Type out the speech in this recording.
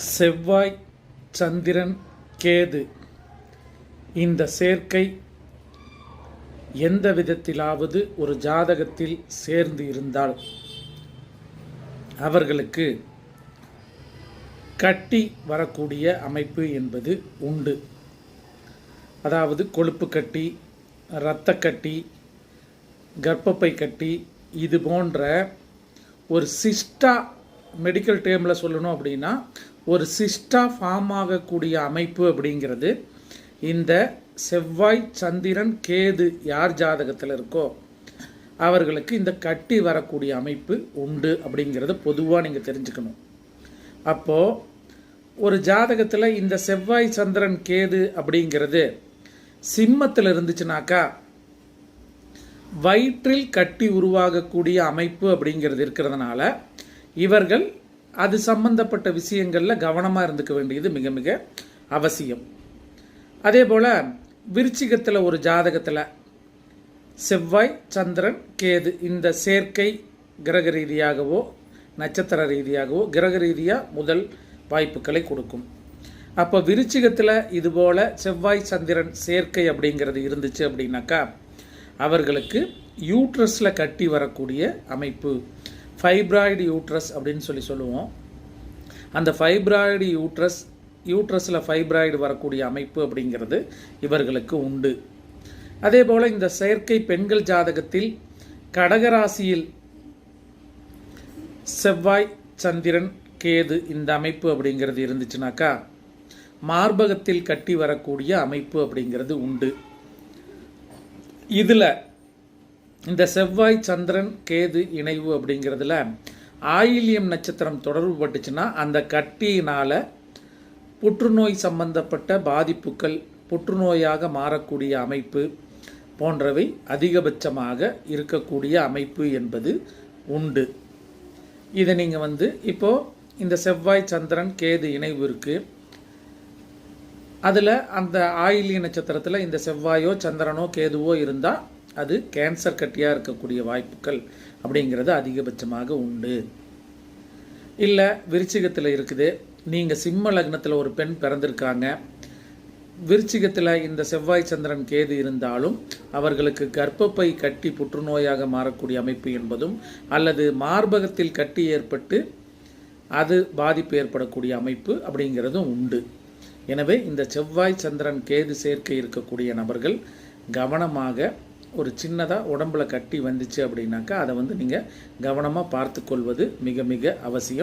செவ்வாய், சந்திரன், கேது இந்த சேர்க்கை எந்த விதத்திலாவது ஒரு ஜாதகத்தில் சேர்ந்து இருந்தால் அவர்களுக்கு கட்டி வரக்கூடிய அமைப்பு என்பது உண்டு. அதாவது கொழுப்பு கட்டி, இரத்த கட்டி, கர்ப்பப்பை கட்டி, இது போன்ற ஒரு சிஸ்டா, மெடிக்கல் டேர்மில் சொல்லணும் அப்படின்னா ஒரு சிஸ்டா ஃபார்ம் ஆகக்கூடிய அமைப்பு அப்படிங்கிறது இந்த செவ்வாய், சந்திரன், கேது யார் ஜாதகத்தில் இருக்கோ அவர்களுக்கு இந்த கட்டி வரக்கூடிய அமைப்பு உண்டு அப்படிங்கிறத பொதுவாக நீங்கள் தெரிஞ்சுக்கணும். அப்போது ஒரு ஜாதகத்தில் இந்த செவ்வாய், சந்திரன், கேது அப்படிங்கிறது சிம்மத்தில் இருந்துச்சுனாக்கா வயிற்றில் கட்டி உருவாகக்கூடிய அமைப்பு அப்படிங்கிறது இருக்கிறதுனால இவர்கள் அது சம்பந்தப்பட்ட விஷயங்களில் கவனமாக இருந்துக்க வேண்டியது மிக மிக அவசியம். அதே போல் விருச்சிகத்தில் ஒரு ஜாதகத்தில் செவ்வாய், சந்திரன், கேது இந்த சேர்க்கை கிரக ரீதியாகவோ நட்சத்திர ரீதியாகவோ கிரக ரீதியாக முதல் வாய்ப்புகளை கொடுக்கும். அப்போ விருச்சிகத்தில் இதுபோல் செவ்வாய், சந்திரன் சேர்க்கை அப்படிங்கிறது இருந்துச்சு அப்படின்னாக்கா அவர்களுக்கு யூட்ரஸில் கட்டி வரக்கூடிய அமைப்பு, ஃபைப்ராய்டு யூட்ரஸ் அப்படின்னு சொல்லுவோம். அந்த ஃபைப்ராய்டு யூட்ரஸில் ஃபைப்ராய்டு வரக்கூடிய அமைப்பு அப்படிங்கிறது இவர்களுக்கு உண்டு. அதே போல் இந்த செயற்கை பெண்கள் ஜாதகத்தில் கடகராசியில் செவ்வாய், சந்திரன், கேது இந்த அமைப்பு அப்படிங்கிறது இருந்துச்சுனாக்கா மார்பகத்தில் கட்டி வரக்கூடிய அமைப்பு அப்படிங்கிறது உண்டு. இதில் இந்த செவ்வாய், சந்திரன், கேது இணைவு அப்படிங்கிறதுல ஆயில்யம் நட்சத்திரம் தொடர்பு பட்டுச்சுன்னா அந்த கட்டியினால் புற்றுநோய் சம்பந்தப்பட்ட பாதிப்புகள், புற்றுநோயாக மாறக்கூடிய அமைப்பு போன்றவை அதிகபட்சமாக இருக்கக்கூடிய அமைப்பு என்பது உண்டு. இதை நீங்கள் இப்போது இந்த செவ்வாய், சந்திரன், கேது இணைவு இருக்குது. அதில் அந்த ஆயில்ய நட்சத்திரத்தில் இந்த செவ்வாயோ சந்திரனோ கேதுவோ இருந்தால் அது கேன்சர் கட்டியாக இருக்கக்கூடிய வாய்ப்புகள் அப்படிங்கிறது அதிகபட்சமாக உண்டு. இல்லை விருச்சிகத்தில் இருக்குது, நீங்கள் சிம்ம லக்னத்தில் ஒரு பெண் பிறந்திருக்காங்க, விருச்சிகத்தில் இந்த செவ்வாய், சந்திரன், கேது இருந்தாலும் அவர்களுக்கு கர்ப்பப்பை கட்டி புற்றுநோயாக மாறக்கூடிய அமைப்பு என்பதும் அல்லது மார்பகத்தில் கட்டி ஏற்பட்டு அது பாதிப்பு ஏற்படக்கூடிய அமைப்பு அப்படிங்கிறதும் உண்டு. எனவே இந்த செவ்வாய், சந்திரன், கேது சேர்க்கை இருக்கக்கூடிய நபர்கள் கவனமாக ஒரு சின்னதாக உடம்புல கட்டி வந்துச்சு அப்படின்னாக்கா அதை நீங்கள் கவனமாக பார்த்து கொள்வது மிக மிக அவசியம்.